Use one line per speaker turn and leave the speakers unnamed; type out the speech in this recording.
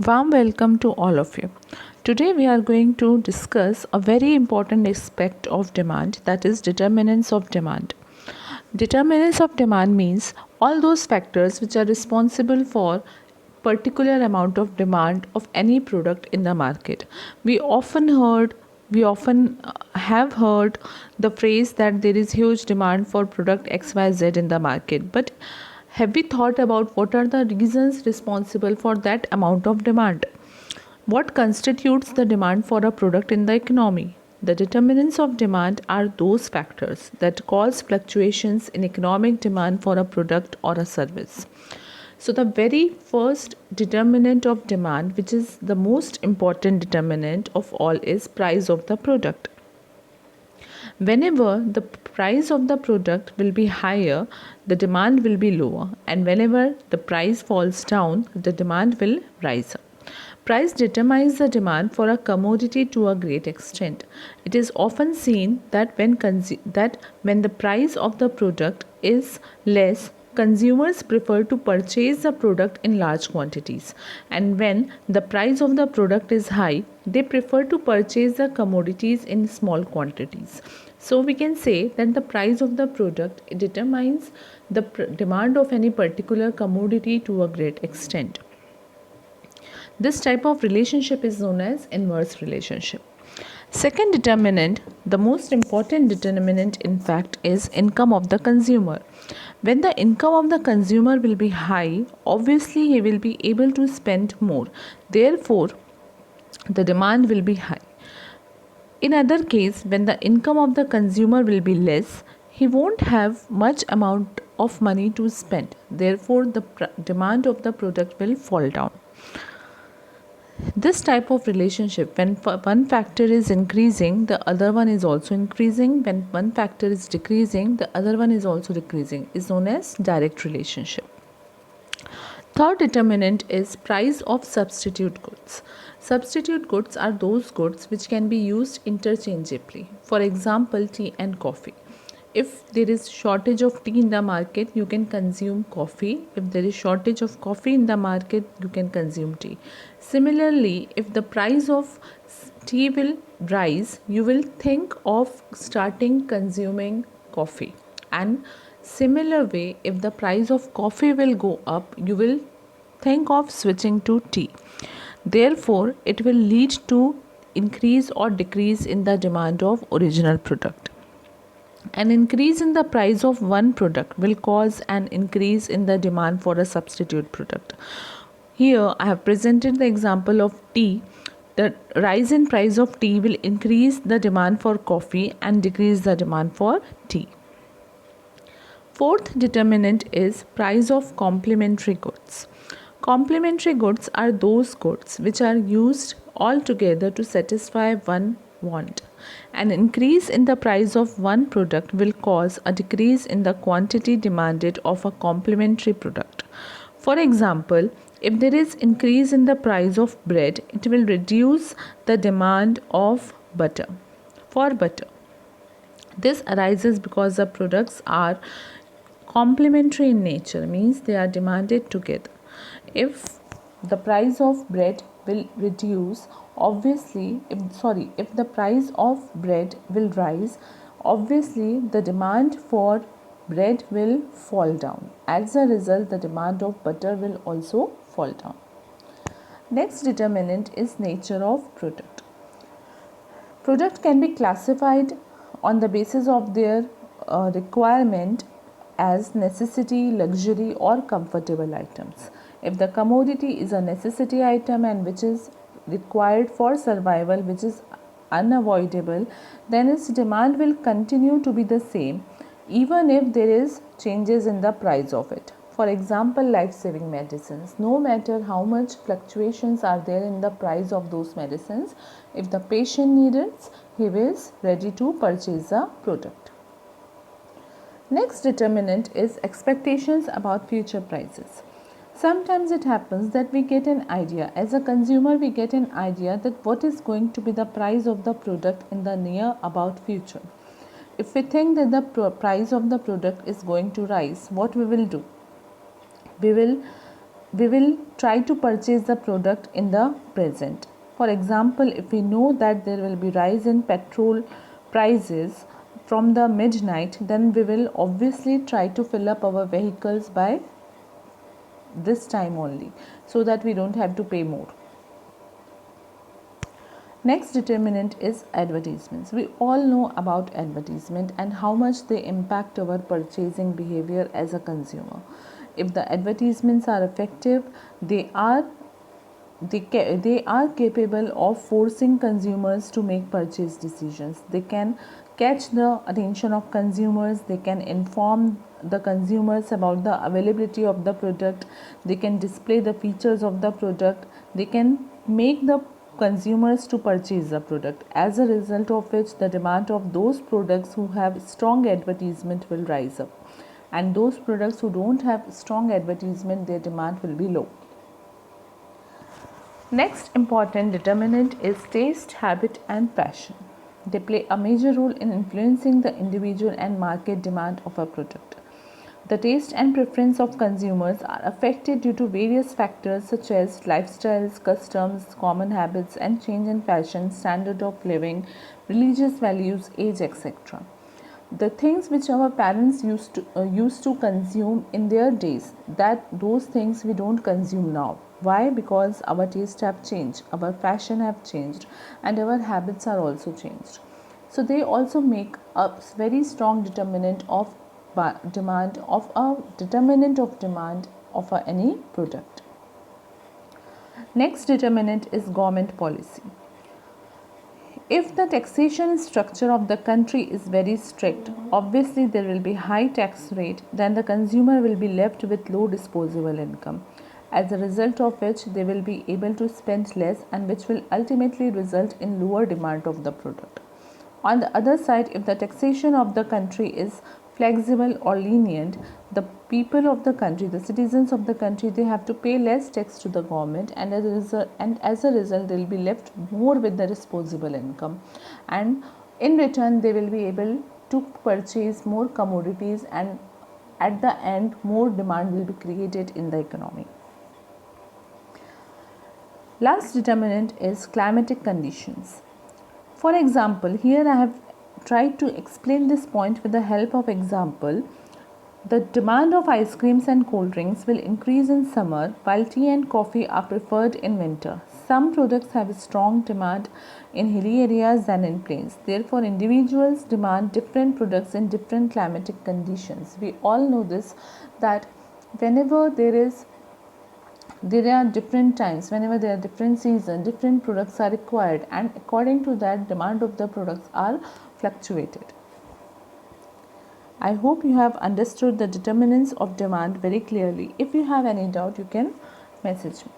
Warm welcome to all of you. Today we are going to discuss a very important aspect of demand, that is determinants of demand. Determinants of demand means all those factors which are responsible for particular amount of demand of any product in the market. We often have heard the phrase that there is huge demand for product XYZ in the market, but have we thought about what are the reasons responsible for that amount of demand? What constitutes the demand for a product in the economy? The determinants of demand are those factors that cause fluctuations in economic demand for a product or a service. So, the very first determinant of demand, which is the most important determinant of all, is price of the product. Whenever the price of the product will be higher, the demand will be lower, and whenever the price falls down, the demand will rise up. Price determines the demand for a commodity to a great extent. It is often seen that when the price of the product is less, consumers prefer to purchase the product in large quantities, and when the price of the product is high, they prefer to purchase the commodities in small quantities. So we can say that the price of the product determines the demand of any particular commodity to a great extent. This type of relationship is known as inverse relationship. Second determinant, the most important determinant in fact, is income of the consumer. When the income of the consumer will be high, obviously he will be able to spend more. Therefore, the demand will be high. In other case, when the income of the consumer will be less, he won't have much amount of money to spend. Therefore, the demand of the product will fall down. This type of relationship, when one factor is increasing, the other one is also increasing. When one factor is decreasing, the other one is also decreasing, is known as direct relationship. Third determinant is price of substitute goods. Substitute goods are those goods which can be used interchangeably. For example, tea and coffee. If there is shortage of tea in the market, you can consume coffee. If there is shortage of coffee in the market, you can consume tea. Similarly, if the price of tea will rise, you will think of starting consuming coffee. And similar way, if the price of coffee will go up, you will think of switching to tea. Therefore, it will lead to increase or decrease in the demand of original product. An increase in the price of one product will cause an increase in the demand for a substitute product. Here I have presented the example of tea. The rise in price of tea will increase the demand for coffee and decrease the demand for tea. Fourth determinant is price of complementary goods. Complementary goods are those goods which are used all together to satisfy one want. An increase in the price of one product will cause a decrease in the quantity demanded of a complementary product. For example, if there is increase in the price of bread, it will reduce the demand of butter. For butter, this arises because the products are complementary in nature, means they are demanded together. If the price of bread will reduce, if the price of bread will rise, obviously the demand for bread will fall down. As a result, the demand of butter will also fall down. Next determinant is nature of product. Product can be classified on the basis of their requirement as necessity, luxury, or comfortable items. If the commodity is a necessity item and which is required for survival, which is unavoidable, then its demand will continue to be the same even if there is changes in the price of it. For example, life-saving medicines. No matter how much fluctuations are there in the price of those medicines, if the patient needs it, he is ready to purchase the product. Next determinant is expectations about future prices. Sometimes it happens that we get an idea, as a consumer we get an idea that what is going to be the price of the product in the near about future. If we think that the price of the product is going to rise, what we will do? We will we will try to purchase the product in the present. For example, if we know that there will be rise in petrol prices from the midnight, then we will obviously try to fill up our vehicles by this time only, so that we don't have to pay more. Next determinant is advertisements. We all know about advertisement and how much they impact our purchasing behavior as a consumer. If the advertisements are effective, they are capable of forcing consumers to make purchase decisions. They can catch the attention of consumers, they can inform the consumers about the availability of the product, they can display the features of the product, they can make the consumers to purchase the product. As a result of which, the demand of those products who have strong advertisement will rise up, and those products who don't have strong advertisement, their demand will be low. Next important determinant is taste, habit and passion. They play a major role in influencing the individual and market demand of a product. The taste and preference of consumers are affected due to various factors such as lifestyles, customs, common habits and change in fashion, standard of living, religious values, age, etc. The things which our parents used to consume in their days, that those things we don't consume now. Why? Because our tastes have changed, our fashion have changed, and our habits are also changed. So they also make a very strong determinant of demand of any product. Next determinant is government policy. If the taxation structure of the country is very strict, obviously there will be high tax rate, then the consumer will be left with low disposable income, as a result of which they will be able to spend less, and which will ultimately result in lower demand of the product. On the other side, if the taxation of the country is flexible or lenient, the people of the country, the citizens of the country, they have to pay less tax to the government, and as a result they will be left more with the disposable income, and in return they will be able to purchase more commodities, and at the end more demand will be created in the economy. Last determinant is climatic conditions. For example, here I have tried to explain this point with the help of example. The demand of ice creams and cold drinks will increase in summer, while tea and coffee are preferred in winter. Some products have a strong demand in hilly areas than in plains. Therefore, individuals demand different products in different climatic conditions. We all know this, that whenever there are different times, whenever there are different seasons, different products are required, and according to that, demand of the products are fluctuated. I hope you have understood the determinants of demand very clearly. If you have any doubt, you can message me.